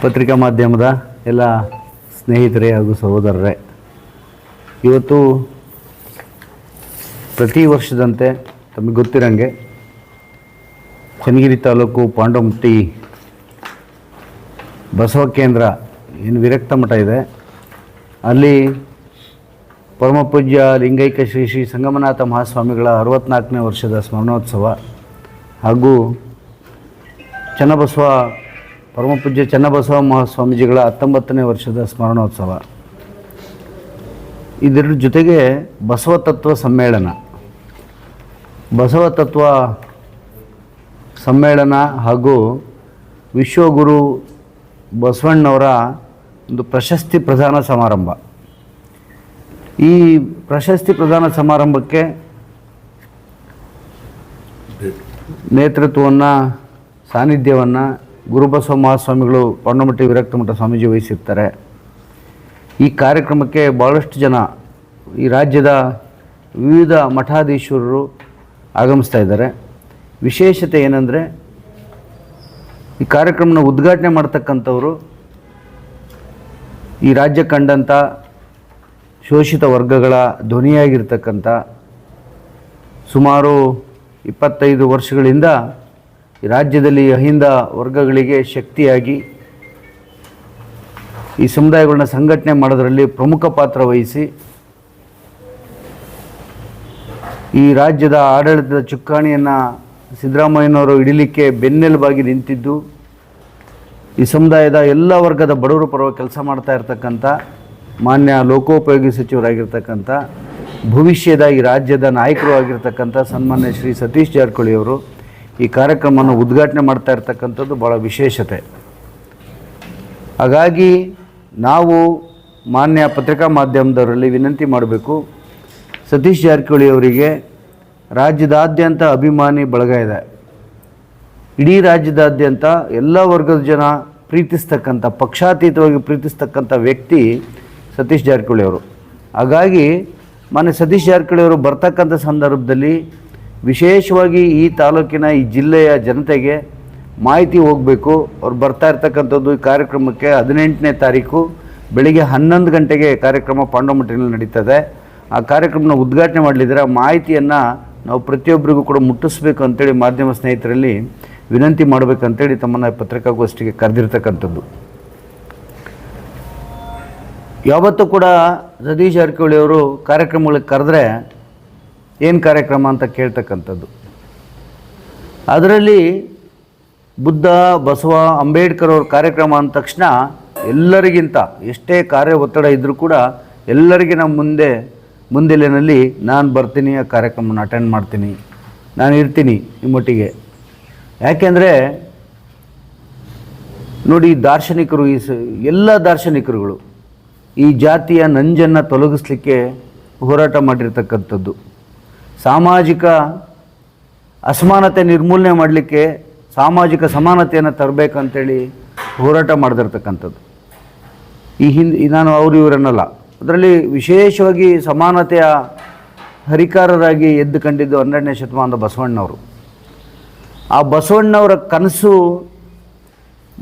ಪತ್ರಿಕಾ ಮಾಧ್ಯಮದ ಎಲ್ಲ ಸ್ನೇಹಿತರೇ ಹಾಗೂ ಸಹೋದರರೇ, ಇವತ್ತು ಪ್ರತಿ ವರ್ಷದಂತೆ ತಮಗೆ ಗೊತ್ತಿರಂಗೆ ಚನ್ನಗಿರಿ ತಾಲೂಕು ಪಾಂಡವಮಟ್ಟಿ ಬಸವ ಕೇಂದ್ರ ಏನು ವಿರಕ್ತ ಮಠ ಇದೆ, ಅಲ್ಲಿ ಪರಮಪೂಜ್ಯ ಲಿಂಗೈಕ್ಯ ಶ್ರೀ ಶ್ರೀ ಸಂಗಮನಾಥ ಮಹಾಸ್ವಾಮಿಗಳ 64ನೇ ವರ್ಷದ ಸ್ಮರಣೋತ್ಸವ ಹಾಗೂ ಚನ್ನಬಸವ ಪರಮಪೂಜ್ಯ ಚನ್ನಬಸವ ಮಹಾಸ್ವಾಮೀಜಿಗಳ 19ನೇ ವರ್ಷದ ಸ್ಮರಣೋತ್ಸವ, ಇದರ ಜೊತೆಗೆ ಬಸವ ತತ್ವ ಸಮ್ಮೇಳನ, ಹಾಗೂ ವಿಶ್ವಗುರು ಬಸವಣ್ಣವರ ಒಂದು ಪ್ರಶಸ್ತಿ ಪ್ರದಾನ ಸಮಾರಂಭ. ಈ ಪ್ರಶಸ್ತಿ ಪ್ರದಾನ ಸಮಾರಂಭಕ್ಕೆ ನೇತೃತ್ವವನ್ನು, ಸಾನ್ನಿಧ್ಯವನ್ನು ಗುರುಬಸವ ಮಹಾಸ್ವಾಮಿಗಳು ಪಾಂಡವಮಟ್ಟಿ ವಿರಕ್ತ ಮಠ ಸ್ವಾಮೀಜಿ ವಹಿಸಿರ್ತಾರೆ. ಈ ಕಾರ್ಯಕ್ರಮಕ್ಕೆ ಭಾಳಷ್ಟು ಜನ ಈ ರಾಜ್ಯದ ವಿವಿಧ ಮಠಾಧೀಶ್ವರರು ಆಗಮಿಸ್ತಾ ಇದ್ದಾರೆ. ವಿಶೇಷತೆ ಏನಂದರೆ, ಈ ಕಾರ್ಯಕ್ರಮನ ಉದ್ಘಾಟನೆ ಮಾಡ್ತಕ್ಕಂಥವರು ಈ ರಾಜ್ಯ ಕಂಡಂಥ ಶೋಷಿತ ವರ್ಗಗಳ ಧ್ವನಿಯಾಗಿರ್ತಕ್ಕಂಥ, ಸುಮಾರು 25 ವರ್ಷಗಳಿಂದ ಈ ರಾಜ್ಯದಲ್ಲಿ ಅಹಿಂದ ವರ್ಗಗಳಿಗೆ ಶಕ್ತಿಯಾಗಿ ಈ ಸಮುದಾಯಗಳನ್ನ ಸಂಘಟನೆ ಮಾಡೋದರಲ್ಲಿ ಪ್ರಮುಖ ಪಾತ್ರ ವಹಿಸಿ ಈ ರಾಜ್ಯದ ಆಡಳಿತದ ಚುಕ್ಕಾಣಿಯನ್ನು ಸಿದ್ದರಾಮಯ್ಯನವರು ಹಿಡಿಲಿಕ್ಕೆ ಬೆನ್ನೆಲುಬಾಗಿ ನಿಂತಿದ್ದು, ಈ ಸಮುದಾಯದ ಎಲ್ಲ ವರ್ಗದ ಬಡವರ ಪರವಾಗಿ ಕೆಲಸ ಮಾಡ್ತಾ ಇರ್ತಕ್ಕಂಥ ಮಾನ್ಯ ಲೋಕೋಪಯೋಗಿ ಸಚಿವರಾಗಿರ್ತಕ್ಕಂಥ, ಭವಿಷ್ಯದ ಈ ರಾಜ್ಯದ ನಾಯಕರು ಆಗಿರ್ತಕ್ಕಂಥ ಸನ್ಮಾನ್ಯ ಶ್ರೀ ಸತೀಶ್ ಜಾರಕಿಹೊಳಿ ಅವರು ಈ ಕಾರ್ಯಕ್ರಮವನ್ನು ಉದ್ಘಾಟನೆ ಮಾಡ್ತಾ ಇರ್ತಕ್ಕಂಥದ್ದು ಭಾಳ ವಿಶೇಷತೆ. ಹಾಗಾಗಿ ನಾವು ಮಾನ್ಯ ಪತ್ರಿಕಾ ಮಾಧ್ಯಮದವರಲ್ಲಿ ವಿನಂತಿ ಮಾಡಬೇಕು, ಸತೀಶ್ ಜಾರಕಿಹೊಳಿ ಅವರಿಗೆ ರಾಜ್ಯದಾದ್ಯಂತ ಅಭಿಮಾನಿ ಬಳಗ ಇದೆ. ಇಡೀ ರಾಜ್ಯದಾದ್ಯಂತ ಎಲ್ಲ ವರ್ಗದ ಜನ ಪ್ರೀತಿಸ್ತಕ್ಕಂಥ, ಪಕ್ಷಾತೀತವಾಗಿ ಪ್ರೀತಿಸ್ತಕ್ಕಂಥ ವ್ಯಕ್ತಿ ಸತೀಶ್ ಜಾರಕಿಹೊಳಿ ಅವರು. ಹಾಗಾಗಿ ಮಾನ್ಯ ಸತೀಶ್ ಜಾರಕಿಹೊಳಿ ಅವರು ಬರ್ತಕ್ಕಂಥ ಸಂದರ್ಭದಲ್ಲಿ ವಿಶೇಷವಾಗಿ ಈ ತಾಲೂಕಿನ, ಈ ಜಿಲ್ಲೆಯ ಜನತೆಗೆ ಮಾಹಿತಿ ಹೋಗಬೇಕು. ಅವ್ರು ಬರ್ತಾ ಇರ್ತಕ್ಕಂಥದ್ದು ಈ ಕಾರ್ಯಕ್ರಮಕ್ಕೆ 18ನೇ ತಾರೀಕು ಬೆಳಿಗ್ಗೆ 11 ಗಂಟೆಗೆ ಕಾರ್ಯಕ್ರಮ ಪಾಂಡವಮಟ್ಟಿನಲ್ಲಿ ನಡೀತದೆ. ಆ ಕಾರ್ಯಕ್ರಮನ ಉದ್ಘಾಟನೆ ಮಾಡಲಿದ್ರೆ ಆ ಮಾಹಿತಿಯನ್ನು ನಾವು ಪ್ರತಿಯೊಬ್ಬರಿಗೂ ಕೂಡ ಮುಟ್ಟಿಸ್ಬೇಕು ಅಂತೇಳಿ ಮಾಧ್ಯಮ ಸ್ನೇಹಿತರಲ್ಲಿ ವಿನಂತಿ ಮಾಡಬೇಕಂತೇಳಿ ತಮ್ಮನ್ನು ಪತ್ರಿಕಾಗೋಷ್ಠಿಗೆ ಕರೆದಿರ್ತಕ್ಕಂಥದ್ದು. ಯಾವತ್ತೂ ಕೂಡ ಸತೀಶ್ ಜಾರಕಿಹೊಳಿ ಅವರು ಕಾರ್ಯಕ್ರಮಗಳಿಗೆ ಕರೆದ್ರೆ ಏನು ಕಾರ್ಯಕ್ರಮ ಅಂತ ಕೇಳ್ತಕ್ಕಂಥದ್ದು. ಅದರಲ್ಲಿ ಬುದ್ಧ, ಬಸವ, ಅಂಬೇಡ್ಕರ್ ಅವ್ರ ಕಾರ್ಯಕ್ರಮ ಅಂದ ತಕ್ಷಣ ಎಲ್ಲರಿಗಿಂತ ಎಷ್ಟೇ ಕಾರ್ಯ ಒತ್ತಡ ಇದ್ದರೂ ಕೂಡ ಎಲ್ಲರಿಗೆ ನಮ್ಮ ಮುಂದೆಲೆನಲ್ಲಿ ನಾನು ಬರ್ತೀನಿ, ಆ ಕಾರ್ಯಕ್ರಮನ ಅಟೆಂಡ್ ಮಾಡ್ತೀನಿ, ನಾನು ಇರ್ತೀನಿ ನಿಮ್ಮೊಟ್ಟಿಗೆ. ಯಾಕೆಂದರೆ ನೋಡಿ, ದಾರ್ಶನಿಕರು, ಎಲ್ಲ ದಾರ್ಶನಿಕರುಗಳು ಈ ಜಾತಿಯ ನಂಜನ್ನು ತೊಲಗಿಸ್ಲಿಕ್ಕೆ ಹೋರಾಟ ಮಾಡಿರ್ತಕ್ಕಂಥದ್ದು, ಸಾಮಾಜಿಕ ಅಸಮಾನತೆ ನಿರ್ಮೂಲನೆ ಮಾಡಲಿಕ್ಕೆ ಸಾಮಾಜಿಕ ಸಮಾನತೆಯನ್ನು ತರಬೇಕಂತೇಳಿ ಹೋರಾಟ ಮಾಡಿದಿರ್ತಕ್ಕಂಥದ್ದು. ನಾನು ಇವರನ್ನಲ್ಲ, ಅದರಲ್ಲಿ ವಿಶೇಷವಾಗಿ ಸಮಾನತೆಯ ಹರಿಕಾರರಾಗಿ ಎದ್ದು ಕಂಡಿದ್ದು 12ನೇ ಶತಮಾನದ ಬಸವಣ್ಣವರು. ಆ ಬಸವಣ್ಣವರ ಕನಸು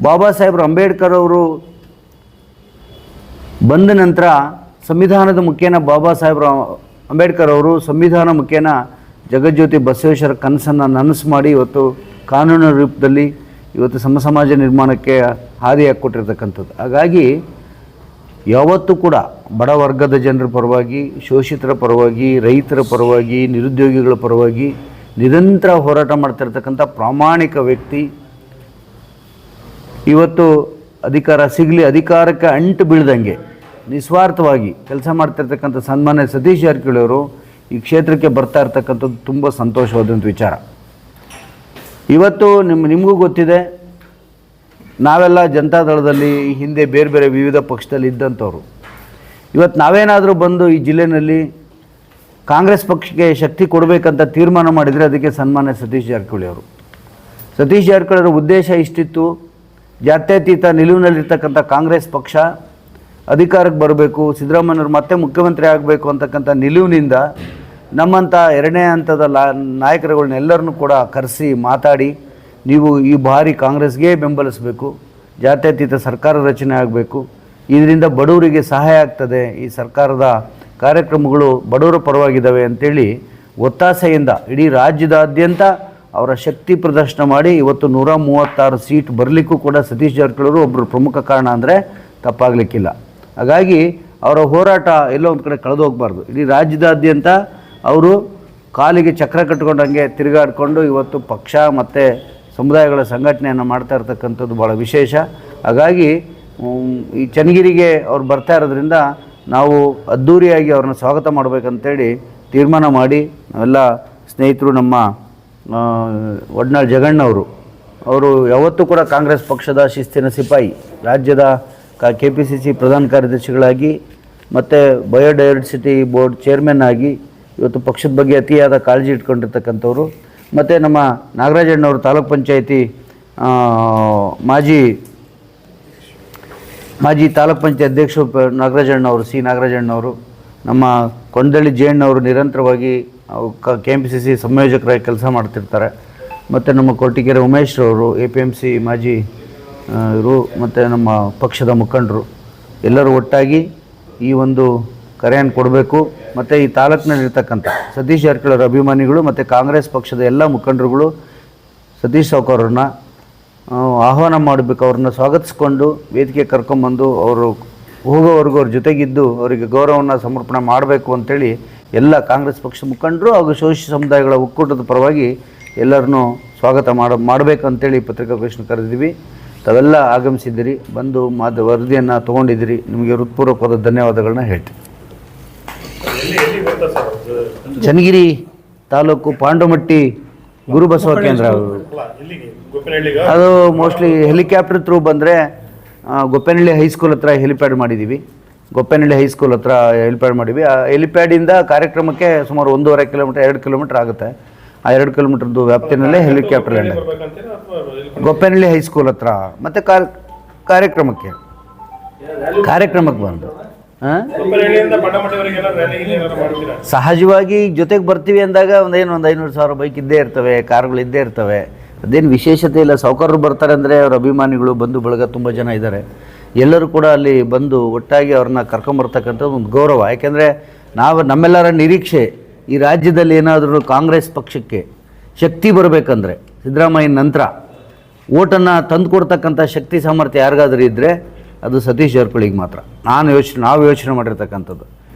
ಬಾಬಾ ಸಾಹೇಬರು ಅಂಬೇಡ್ಕರ್ ಅವರು ಬಂದ ನಂತರ ಸಂವಿಧಾನದ ಮುಖೇನ ಬಾಬಾ ಸಾಹೇಬರು ಅಂಬೇಡ್ಕರ್ ಅವರು ಸಂವಿಧಾನ ಮುಖೇನ ಜಗಜ್ಯೋತಿ ಬಸವೇಶ್ವರ ಕನಸನ್ನು ನನಸು ಮಾಡಿ ಇವತ್ತು ಕಾನೂನು ರೂಪದಲ್ಲಿ ಇವತ್ತು ಸಮಾಜ ನಿರ್ಮಾಣಕ್ಕೆ ಹಾದಿ ಹಾಕ್ಕೊಟ್ಟಿರ್ತಕ್ಕಂಥದ್ದು. ಹಾಗಾಗಿ ಯಾವತ್ತೂ ಕೂಡ ಬಡ ವರ್ಗದ ಜನರ ಪರವಾಗಿ, ಶೋಷಿತರ ಪರವಾಗಿ, ರೈತರ ಪರವಾಗಿ, ನಿರುದ್ಯೋಗಿಗಳ ಪರವಾಗಿ ನಿರಂತರ ಹೋರಾಟ ಮಾಡ್ತಿರ್ತಕ್ಕಂಥ ಪ್ರಾಮಾಣಿಕ ವ್ಯಕ್ತಿ. ಇವತ್ತು ಅಧಿಕಾರ ಸಿಗಲಿ, ಅಧಿಕಾರಕ್ಕೆ ಅಂಟು ಬೀಳ್ದಂಗೆ ನಿಸ್ವಾರ್ಥವಾಗಿ ಕೆಲಸ ಮಾಡ್ತಿರ್ತಕ್ಕಂಥ ಸನ್ಮಾನ್ಯ ಸತೀಶ್ ಜಾರಕಿಹೊಳಿ ಅವರು ಈ ಕ್ಷೇತ್ರಕ್ಕೆ ಬರ್ತಾ ಇರ್ತಕ್ಕಂಥದ್ದು ತುಂಬ ಸಂತೋಷವಾದಂಥ ವಿಚಾರ. ಇವತ್ತು ನಿಮಗೂ ಗೊತ್ತಿದೆ, ನಾವೆಲ್ಲ ಜನತಾದಳದಲ್ಲಿ ಹಿಂದೆ ಬೇರೆ ಬೇರೆ ವಿವಿಧ ಪಕ್ಷದಲ್ಲಿ ಇದ್ದಂಥವ್ರು. ಇವತ್ತು ನಾವೇನಾದರೂ ಬಂದು ಈ ಜಿಲ್ಲೆಯಲ್ಲಿ ಕಾಂಗ್ರೆಸ್ ಪಕ್ಷಕ್ಕೆ ಶಕ್ತಿ ಕೊಡಬೇಕಂತ ತೀರ್ಮಾನ ಮಾಡಿದರೆ ಅದಕ್ಕೆ ಸನ್ಮಾನ್ಯ ಸತೀಶ್ ಜಾರಕಿಹೊಳಿ ಅವರು. ಸತೀಶ್ ಜಾರಕಿಹೊಳಿ ಅವರ ಉದ್ದೇಶ ಇಷ್ಟಿತ್ತು, ಜಾತ್ಯತೀತ ನಿಲುವಿನಲ್ಲಿರ್ತಕ್ಕಂಥ ಕಾಂಗ್ರೆಸ್ ಪಕ್ಷ ಅಧಿಕಾರಕ್ಕೆ ಬರಬೇಕು, ಸಿದ್ದರಾಮಯ್ಯನವರು ಮತ್ತೆ ಮುಖ್ಯಮಂತ್ರಿ ಆಗಬೇಕು ಅಂತಕ್ಕಂಥ ನಿಲುವಿನಿಂದ ನಮ್ಮಂಥ 2ನೇ ಹಂತದ ನಾಯಕರುಗಳನ್ನೆಲ್ಲರನ್ನೂ ಕೂಡ ಕರೆಸಿ ಮಾತಾಡಿ, ನೀವು ಈ ಬಾರಿ ಕಾಂಗ್ರೆಸ್ಗೆ ಬೆಂಬಲಿಸಬೇಕು, ಜಾತ್ಯತೀತ ಸರ್ಕಾರ ರಚನೆ ಆಗಬೇಕು. ಇದರಿಂದ ಬಡವರಿಗೆ ಸಹಾಯ ಆಗ್ತದೆ, ಈ ಸರ್ಕಾರದ ಕಾರ್ಯಕ್ರಮಗಳು ಬಡವರ ಪರವಾಗಿದ್ದಾವೆ ಅಂಥೇಳಿ ಒತ್ತಾಸೆಯಿಂದ ಇಡೀ ರಾಜ್ಯದಾದ್ಯಂತ ಅವರ ಶಕ್ತಿ ಪ್ರದರ್ಶನ ಮಾಡಿ ಇವತ್ತು 136 ಸೀಟ್ ಬರಲಿಕ್ಕೂ ಕೂಡ ಸತೀಶ್ ಜಾರಕಿಹೊಳಿ ಒಬ್ಬರು ಪ್ರಮುಖ ಕಾರಣ ಅಂದರೆ ತಪ್ಪಾಗಲಿಕ್ಕಿಲ್ಲ. ಹಾಗಾಗಿ ಅವರ ಹೋರಾಟ ಎಲ್ಲೋ ಒಂದು ಕಡೆ ಕಳೆದು ಹೋಗಬಾರ್ದು. ಇಡೀ ರಾಜ್ಯದಾದ್ಯಂತ ಅವರು ಕಾಲಿಗೆ ಚಕ್ರ ಕಟ್ಕೊಂಡಂಗೆ ತಿರುಗಾಡಿಕೊಂಡು ಇವತ್ತು ಪಕ್ಷ ಮತ್ತು ಸಮುದಾಯಗಳ ಸಂಘಟನೆಯನ್ನು ಮಾಡ್ತಾ ಇರ್ತಕ್ಕಂಥದ್ದು ಭಾಳ ವಿಶೇಷ. ಹಾಗಾಗಿ ಈ ಚನ್ನಗಿರಿಗೆ ಅವ್ರು ಬರ್ತಾ ಇರೋದ್ರಿಂದ ನಾವು ಅದ್ಧೂರಿಯಾಗಿ ಅವ್ರನ್ನ ಸ್ವಾಗತ ಮಾಡಬೇಕಂತೇಳಿ ತೀರ್ಮಾನ ಮಾಡಿ ನಾವೆಲ್ಲ ಸ್ನೇಹಿತರು, ನಮ್ಮ ಒಡ್ನಾಳ್ ಜಗಣ್ಣವರು, ಅವರು ಯಾವತ್ತೂ ಕೂಡ ಕಾಂಗ್ರೆಸ್ ಪಕ್ಷದ ಶಿಸ್ತಿನ ಸಿಪಾಯಿ, ರಾಜ್ಯದ KPCC ಪ್ರಧಾನ ಕಾರ್ಯದರ್ಶಿಗಳಾಗಿ ಮತ್ತು ಬಯೋಡೈವರ್ಸಿಟಿ ಬೋರ್ಡ್ ಚೇರ್ಮನ್ ಆಗಿ ಇವತ್ತು ಪಕ್ಷದ ಬಗ್ಗೆ ಅತಿಯಾದ ಕಾಳಜಿ ಇಟ್ಕೊಂಡಿರ್ತಕ್ಕಂಥವ್ರು. ಮತ್ತು ನಮ್ಮ ನಾಗರಾಜಣ್ಣವರು ತಾಲೂಕ್ ಪಂಚಾಯತಿ ಮಾಜಿ ತಾಲೂಕ್ ಪಂಚಾಯತ್ ಅಧ್ಯಕ್ಷರು ನಾಗರಾಜಣ್ಣವರು, ನಾಗರಾಜಣ್ಣವರು, ನಮ್ಮ ಕೊಂಡಳ್ಳಿ ಜಯಣ್ಣವರು ನಿರಂತರವಾಗಿ KMPCC ಸಂಯೋಜಕರಾಗಿ ಕೆಲಸ ಮಾಡ್ತಿರ್ತಾರೆ. ಮತ್ತು ನಮ್ಮ ಕೊರಟಗೆರೆ ಉಮೇಶ್ರವರು APMC ಮಾಜಿ ಇವರು, ಮತ್ತು ನಮ್ಮ ಪಕ್ಷದ ಮುಖಂಡರು ಎಲ್ಲರೂ ಒಟ್ಟಾಗಿ ಈ ಒಂದು ಕರೆಯನ್ನು ಕೊಡಬೇಕು. ಮತ್ತು ಈ ತಾಲೂಕಿನಲ್ಲಿರ್ತಕ್ಕಂಥ ಸತೀಶ್ ಜಾರಕಿಹೊಳಿ ಅಭಿಮಾನಿಗಳು ಮತ್ತು ಕಾಂಗ್ರೆಸ್ ಪಕ್ಷದ ಎಲ್ಲ ಮುಖಂಡರುಗಳು ಸತೀಶ್ ಸಾವ್ಕಾರವ್ರನ್ನ ಆಹ್ವಾನ ಮಾಡಬೇಕು, ಅವ್ರನ್ನ ಸ್ವಾಗತಿಸ್ಕೊಂಡು ವೇದಿಕೆ ಕರ್ಕೊಂಬಂದು ಅವರು ಹೋಗೋವರೆಗೂ ಅವ್ರ ಜೊತೆಗಿದ್ದು ಅವರಿಗೆ ಗೌರವವನ್ನು ಸಮರ್ಪಣೆ ಮಾಡಬೇಕು ಅಂಥೇಳಿ ಎಲ್ಲ ಕಾಂಗ್ರೆಸ್ ಪಕ್ಷ ಮುಖಂಡರು ಹಾಗೂ ಶೋಷಿತ ಸಮುದಾಯಗಳ ಒಕ್ಕೂಟದ ಪರವಾಗಿ ಎಲ್ಲರನ್ನೂ ಸ್ವಾಗತ ಮಾಡಬೇಕಂತೇಳಿ ಪತ್ರಿಕಾಗೋಷ್ಠಿ ಕರೆದಿದ್ದೀವಿ. ತಾವೆಲ್ಲ ಆಗಮಿಸಿದ್ದೀರಿ, ಬಂದು ವರದಿಯನ್ನು ತೊಗೊಂಡಿದ್ದೀರಿ. ನಿಮಗೆ ಹೃತ್ಪೂರ್ವಕವಾದ ಧನ್ಯವಾದಗಳನ್ನ ಹೇಳ್ತೀನಿ. ಚನ್ನಗಿರಿ ತಾಲೂಕು ಪಾಂಡವಮಟ್ಟಿ ಗುರುಬಸವ ಕೇಂದ್ರ, ಅದು ಮೋಸ್ಟ್ಲಿ ಹೆಲಿಕಾಪ್ಟರ್ ಥ್ರೂ ಬಂದರೆ ಗೊಪ್ಪೇನಹಳ್ಳಿ ಹೈಸ್ಕೂಲ್ ಹತ್ರ ಹೆಲಿಪ್ಯಾಡ್ ಮಾಡಿದ್ದೀವಿ. ಗೊಪ್ಪೇನಹಳ್ಳಿ ಹೈಸ್ಕೂಲ್ ಹತ್ರ ಹೆಲಿಪ್ಯಾಡ್ ಮಾಡಿದ್ವಿ. ಆ ಹೆಲಿಪ್ಯಾಡಿಂದ ಕಾರ್ಯಕ್ರಮಕ್ಕೆ ಸುಮಾರು 1.5 ಕಿಲೋಮೀಟರ್ 2 ಕಿಲೋಮೀಟರ್ ಆಗುತ್ತೆ. ಆ 2 ಕಿಲೋಮೀಟರ್ದು ವ್ಯಾಪ್ತಿನಲ್ಲೇ ಹೆಲಿಕಾಪ್ಟರ್ ಲ್ಯಾಂಡ್ ಗೊಪ್ಪೇನಹಳ್ಳಿ ಹೈಸ್ಕೂಲ್ ಹತ್ರ. ಮತ್ತು ಕಾರ್ಯಕ್ರಮಕ್ಕೆ ಬಂದು ಸಹಜವಾಗಿ ಜೊತೆಗೆ ಬರ್ತೀವಿ ಅಂದಾಗ ಒಂದು 500,000 ಬೈಕ್ ಇದ್ದೇ ಇರ್ತವೆ, ಕಾರುಗಳು ಇದ್ದೇ ಇರ್ತವೆ. ಅದೇನು ವಿಶೇಷತೆ ಇಲ್ಲ. ಸಾವ್ಕಾರರು ಬರ್ತಾರೆ ಅಂದರೆ ಅವ್ರ ಅಭಿಮಾನಿಗಳು ಬಂಧು ಬಳಗ ತುಂಬ ಜನ ಇದ್ದಾರೆ. ಎಲ್ಲರೂ ಕೂಡ ಅಲ್ಲಿ ಬಂದು ಒಟ್ಟಾಗಿ ಅವ್ರನ್ನ ಕರ್ಕೊಂಬರ್ತಕ್ಕಂಥದ್ದು ಒಂದು ಗೌರವ. ಯಾಕೆಂದರೆ ನಮ್ಮೆಲ್ಲರ ನಿರೀಕ್ಷೆ ಈ ರಾಜ್ಯದಲ್ಲಿ ಏನಾದರೂ ಕಾಂಗ್ರೆಸ್ ಪಕ್ಷಕ್ಕೆ ಶಕ್ತಿ ಬರಬೇಕಂದ್ರೆ ಸಿದ್ದರಾಮಯ್ಯನ ನಂತರ ಓಟನ್ನು ತಂದು ಕೊಡ್ತಕ್ಕಂಥ ಶಕ್ತಿ ಸಾಮರ್ಥ್ಯ ಯಾರಿಗಾದ್ರೂ ಇದ್ದರೆ ಅದು ಸತೀಶ್ ಜಾರಕಿಹೊಳಿಗೆ ಮಾತ್ರ. ನಾವು ಯೋಚನೆ ಮಾಡಿರ್ತಕ್ಕಂಥದ್ದು.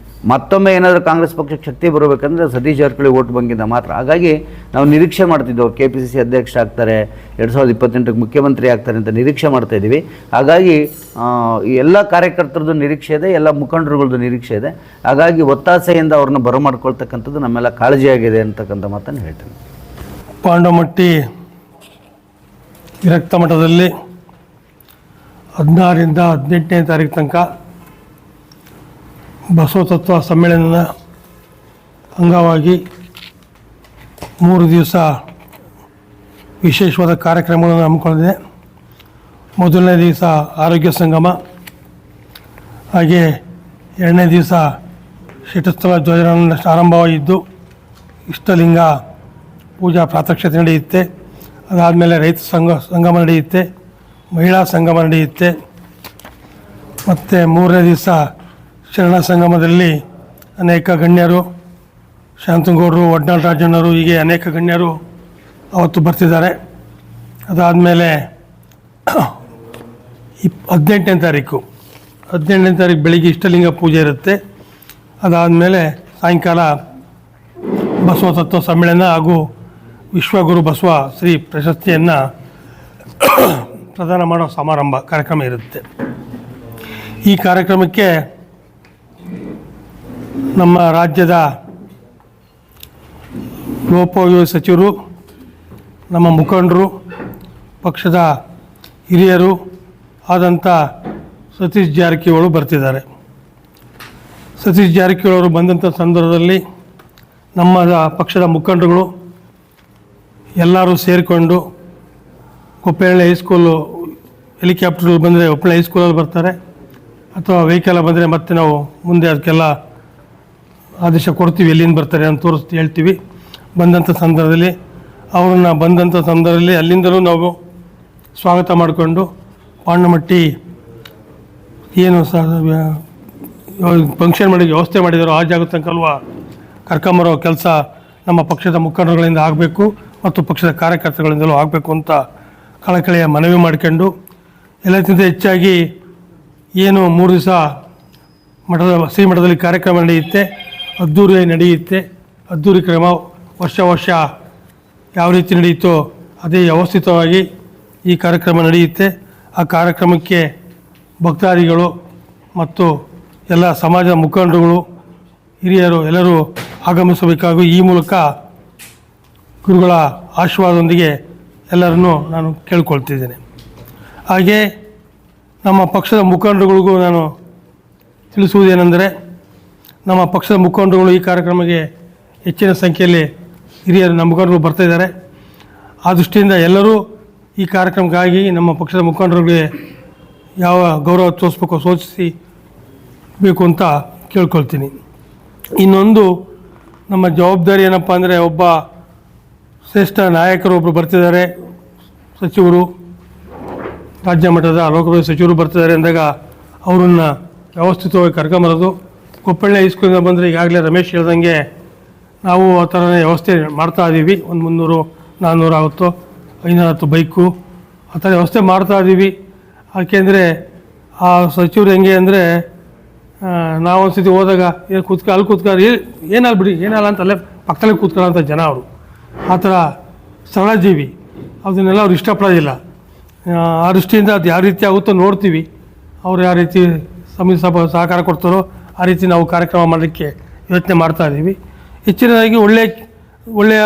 ಮತ್ತೊಮ್ಮೆ ಏನಾದರೂ ಕಾಂಗ್ರೆಸ್ ಪಕ್ಷಕ್ಕೆ ಶಕ್ತಿ ಬರಬೇಕಂದ್ರೆ ಸತೀಶ್ ಜಾರಕಿಹೊಳಿ ಓಟ್ ಬಂಕಿಂದ ಮಾತ್ರ. ಹಾಗಾಗಿ ನಾವು ನಿರೀಕ್ಷೆ ಮಾಡ್ತಿದ್ದೆವು KPCC ಅಧ್ಯಕ್ಷ ಆಗ್ತಾರೆ, 2028ಕ್ಕೆ ಮುಖ್ಯಮಂತ್ರಿ ಆಗ್ತಾರೆ ಅಂತ ನಿರೀಕ್ಷೆ ಮಾಡ್ತಾಯಿದ್ದೀವಿ. ಹಾಗಾಗಿ ಈ ಎಲ್ಲ ಕಾರ್ಯಕರ್ತರದ್ದು ನಿರೀಕ್ಷೆ ಇದೆ, ಎಲ್ಲ ಮುಖಂಡರುಗಳದ್ದು ನಿರೀಕ್ಷೆ ಇದೆ. ಹಾಗಾಗಿ ಒತ್ತಾಸೆಯಿಂದ ಅವ್ರನ್ನ ಬರಮಾಡ್ಕೊಳ್ತಕ್ಕಂಥದ್ದು ನಮ್ಮೆಲ್ಲ ಕಾಳಜಿಯಾಗಿದೆ ಅಂತಕ್ಕಂಥ ಮಾತನ್ನು ಹೇಳ್ತೀನಿ. ಪಾಂಡವಮಟ್ಟಿ ವಿರಕ್ತ ಮಠದಲ್ಲಿ 16ರಿಂದ 18ನೇ ತಾರೀಕು ತನಕ ಬಸವ ತತ್ವ ಸಮ್ಮೇಳನದ ಅಂಗವಾಗಿ 3 ದಿವಸ ವಿಶೇಷವಾದ ಕಾರ್ಯಕ್ರಮಗಳನ್ನು ಹಮ್ಮಿಕೊಂಡಿದೆ. ಮೊದಲನೇ ದಿವಸ ಆರೋಗ್ಯ ಸಂಗಮ, ಹಾಗೆ 2ನೇ ದಿವಸ ಶಟಸ್ಥಲ ಧ್ವಜಾರೋಹಣ ಆರಂಭವಾಗಿದ್ದು ಇಷ್ಟಲಿಂಗ ಪೂಜಾ ಪ್ರಾತ್ಯಕ್ಷತೆ ನಡೆಯುತ್ತೆ. ಅದಾದಮೇಲೆ ರೈತ ಸಂಗಮ ನಡೆಯುತ್ತೆ, ಮಹಿಳಾ ಸಂಗಮ ನಡೆಯುತ್ತೆ. ಮತ್ತು 3ನೇ ದಿವಸ ಶರಣ ಸಂಗಮದಲ್ಲಿ ಅನೇಕ ಗಣ್ಯರು, ಶಾಂತನಗೌಡರು, ಒಡ್ನಾಳ್ ರಾಜಣ್ಣವರು, ಹೀಗೆ ಅನೇಕ ಗಣ್ಯರು ಅವತ್ತು ಬರ್ತಿದ್ದಾರೆ. ಅದಾದಮೇಲೆ 18ನೇ ತಾರೀಕು ಬೆಳಿಗ್ಗೆ ಇಷ್ಟಲಿಂಗ ಪೂಜೆ ಇರುತ್ತೆ. ಅದಾದಮೇಲೆ ಸಾಯಂಕಾಲ ಬಸವ ತತ್ವ ಸಮ್ಮೇಳನ ಹಾಗೂ ವಿಶ್ವಗುರು ಬಸವ ಶ್ರೀ ಪ್ರಶಸ್ತಿಯನ್ನು ಪ್ರದಾನ ಮಾಡೋ ಕಾರ್ಯಕ್ರಮ ಇರುತ್ತೆ. ಈ ಕಾರ್ಯಕ್ರಮಕ್ಕೆ ನಮ್ಮ ರಾಜ್ಯದ ಲೋಕೋಪಯೋಗಿ ಸಚಿವರು, ನಮ್ಮ ಮುಖಂಡರು, ಪಕ್ಷದ ಹಿರಿಯರು ಆದಂಥ ಸತೀಶ್ ಜಾರಕಿಹೊಳಿ ಬರ್ತಿದ್ದಾರೆ. ಸತೀಶ್ ಜಾರಕಿಹೊಳಿ ಅವರು ಬಂದಂಥ ಸಂದರ್ಭದಲ್ಲಿ ನಮ್ಮ ಪಕ್ಷದ ಮುಖಂಡರುಗಳು ಎಲ್ಲರೂ ಸೇರಿಕೊಂಡು ಕೊಪ್ಪೇನಹಳ್ಳಿ ಹೈಸ್ಕೂಲು ಹೆಲಿಕಾಪ್ಟರ್ಗಳು ಬಂದರೆ ಒಪ್ಪಳ್ಳಿ ಹೈಸ್ಕೂಲಲ್ಲಿ ಬರ್ತಾರೆ, ಅಥವಾ ವೆಹಿಕಲ್ ಬಂದರೆ ಮತ್ತೆ ನಾವು ಮುಂದೆ ಅದಕ್ಕೆಲ್ಲ ಆದೇಶ ಕೊಡ್ತೀವಿ, ಎಲ್ಲಿಂದ ಬರ್ತಾರೆ ಅಂತ ಹೇಳ್ತೀವಿ. ಬಂದಂಥ ಸಂದರ್ಭದಲ್ಲಿ ಅಲ್ಲಿಂದಲೂ ನಾವು ಸ್ವಾಗತ ಮಾಡಿಕೊಂಡು ಪಾಂಡಮಟ್ಟಿ ಏನು ಫಂಕ್ಷನ್ ಮಾಡಿ ವ್ಯವಸ್ಥೆ ಮಾಡಿದಾರೋ ಆ ಜಾಗ ತನಕಲ್ವ ಕರ್ಕೊಂಬರೋ ಕೆಲಸ ನಮ್ಮ ಪಕ್ಷದ ಮುಖಂಡರುಗಳಿಂದ ಆಗಬೇಕು ಮತ್ತು ಪಕ್ಷದ ಕಾರ್ಯಕರ್ತಗಳಿಂದಲೂ ಆಗಬೇಕು ಅಂತ ಕಳಕಳಿಯ ಮನವಿ ಮಾಡ್ಕೊಂಡು ಎಲ್ಲಕ್ಕಿಂತ ಹೆಚ್ಚಾಗಿ ಏನು 3 ದಿವಸ ಶ್ರೀಮಠದಲ್ಲಿ ಕಾರ್ಯಕ್ರಮ ನಡೆಯುತ್ತೆ, ಅದ್ದೂರಿಯಾಗಿ ನಡೆಯುತ್ತೆ. ಅದ್ದೂರಿ ಕ್ರಮ ವರ್ಷ ಯಾವ ರೀತಿ ನಡೆಯುತ್ತೋ ಅದೇ ವ್ಯವಸ್ಥಿತವಾಗಿ ಈ ಕಾರ್ಯಕ್ರಮ ನಡೆಯುತ್ತೆ. ಆ ಕಾರ್ಯಕ್ರಮಕ್ಕೆ ಭಕ್ತಾದಿಗಳು ಮತ್ತು ಎಲ್ಲ ಸಮಾಜದ ಮುಖಂಡರುಗಳು, ಹಿರಿಯರು ಎಲ್ಲರೂ ಆಗಮಿಸಬೇಕಾಗಿ ಈ ಮೂಲಕ ಗುರುಗಳ ಆಶೀರ್ವಾದದೊಂದಿಗೆ ಎಲ್ಲರನ್ನೂ ನಾನು ಕೇಳ್ಕೊಳ್ತಿದ್ದೇನೆ. ಹಾಗೆ ನಮ್ಮ ಪಕ್ಷದ ಮುಖಂಡರುಗಳಿಗೂ ನಾನು ತಿಳಿಸುವುದೇನೆಂದರೆ, ನಮ್ಮ ಪಕ್ಷದ ಮುಖಂಡರುಗಳು ಈ ಕಾರ್ಯಕ್ರಮಕ್ಕೆ ಹೆಚ್ಚಿನ ಸಂಖ್ಯೆಯಲ್ಲಿ ಹಿರಿಯರು ನಮ್ಮ ಮುಖಂಡರು ಬರ್ತಾಯಿದ್ದಾರೆ. ಆ ದೃಷ್ಟಿಯಿಂದ ಎಲ್ಲರೂ ಈ ಕಾರ್ಯಕ್ರಮಕ್ಕಾಗಿ ನಮ್ಮ ಪಕ್ಷದ ಮುಖಂಡರುಗಳಿಗೆ ಯಾವ ಗೌರವ ತೋರಿಸ್ಬೇಕು ಸೂಚಿಸಬೇಕು ಅಂತ ಕೇಳ್ಕೊಳ್ತೀನಿ. ಇನ್ನೊಂದು ನಮ್ಮ ಜವಾಬ್ದಾರಿ ಏನಪ್ಪ ಅಂದರೆ, ಒಬ್ಬ ಶ್ರೇಷ್ಠ ನಾಯಕರು ಒಬ್ಬರು ಬರ್ತಿದ್ದಾರೆ, ಸಚಿವರು, ರಾಜ್ಯ ಮಟ್ಟದ ಲೋಕಸಭೆ ಸಚಿವರು ಬರ್ತಿದ್ದಾರೆ ಅಂದಾಗ ಅವರನ್ನು ವ್ಯವಸ್ಥಿತವಾಗಿ ಕರ್ಕೊಂಬರೋದು. ಕೊಪ್ಪಳ್ಳಿ ಹೈಸ್ಕೂಲಿಂದ ಬಂದರೆ ಈಗಾಗಲೇ ರಮೇಶ್ ಹೇಳ್ದಂಗೆ ನಾವು ಆ ಥರನೇ ವ್ಯವಸ್ಥೆ ಮಾಡ್ತಾ ಇದ್ದೀವಿ. ಒಂದು 300-400 ಆಗುತ್ತೋ 510 ಬೈಕು ಆ ಥರ ವ್ಯವಸ್ಥೆ ಮಾಡ್ತಾ ಇದ್ದೀವಿ. ಯಾಕೆಂದರೆ ಆ ಸಚಿವರು ಹೆಂಗೆ ಅಂದರೆ, ನಾವೊಂದು ಸತಿ ಹೋದಾಗ ಏನು ಅಲ್ಲಿ ಕೂತ್ಕೊಳ್ಳಿ, ಏನಲ್ಲ ಬಿಡಿ, ಏನಲ್ಲ ಅಂತ ಅಲ್ಲೇ ಪಕ್ಕದಲ್ಲೇ ಕೂತ್ಕೊಳ್ಳೋಂಥ ಜನ ಅವರು. ಆ ಥರ ಸರಳ ಜೀವಿ, ಅದನ್ನೆಲ್ಲ ಅವ್ರು ಇಷ್ಟಪಡೋದಿಲ್ಲ. ಆ ದೃಷ್ಟಿಯಿಂದ ಅದು ಯಾವ ರೀತಿ ಆಗುತ್ತೋ ನೋಡ್ತೀವಿ. ಅವ್ರು ಯಾವ ರೀತಿ ಸಹಕಾರ ಕೊಡ್ತಾರೋ ಆ ರೀತಿ ನಾವು ಕಾರ್ಯಕ್ರಮ ಮಾಡಲಿಕ್ಕೆ ಯೋಚನೆ ಮಾಡ್ತಾ ಇದ್ದೀವಿ. ಹೆಚ್ಚಿನದಾಗಿ ಒಳ್ಳೆಯ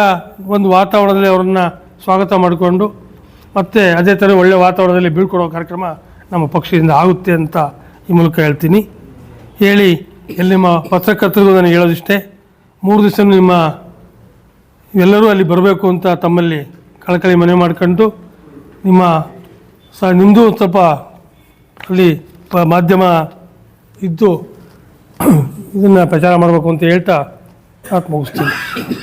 ಒಂದು ವಾತಾವರಣದಲ್ಲಿ ಅವರನ್ನು ಸ್ವಾಗತ ಮಾಡಿಕೊಂಡು ಮತ್ತು ಅದೇ ಥರ ಒಳ್ಳೆಯ ವಾತಾವರಣದಲ್ಲಿ ಬೀಳ್ಕೊಡೋ ಕಾರ್ಯಕ್ರಮ ನಮ್ಮ ಪಕ್ಷದಿಂದ ಆಗುತ್ತೆ ಅಂತ ಈ ಮೂಲಕ ಹೇಳ್ತೀನಿ. ಹೇಳಿ ನಿಮ್ಮ ಪತ್ರಕರ್ತರಿಗೂ ನಾನು ಹೇಳೋದಿಷ್ಟೇ, 3 ದಿವಸ ಎಲ್ಲರೂ ಅಲ್ಲಿ ಬರಬೇಕು ಅಂತ ತಮ್ಮಲ್ಲಿ ಕಳಕಳಿ ಮನವಿ ಮಾಡ್ಕೊಂಡು, ನಿಮ್ಮದು ಸ್ವಲ್ಪ ಅಲ್ಲಿ ಮಾಧ್ಯಮ ಇದ್ದು ಇದನ್ನು ಪ್ರಚಾರ ಮಾಡಬೇಕು ಅಂತ ಹೇಳ್ತಾ ಮುಗಿಸ್ತೀನಿ.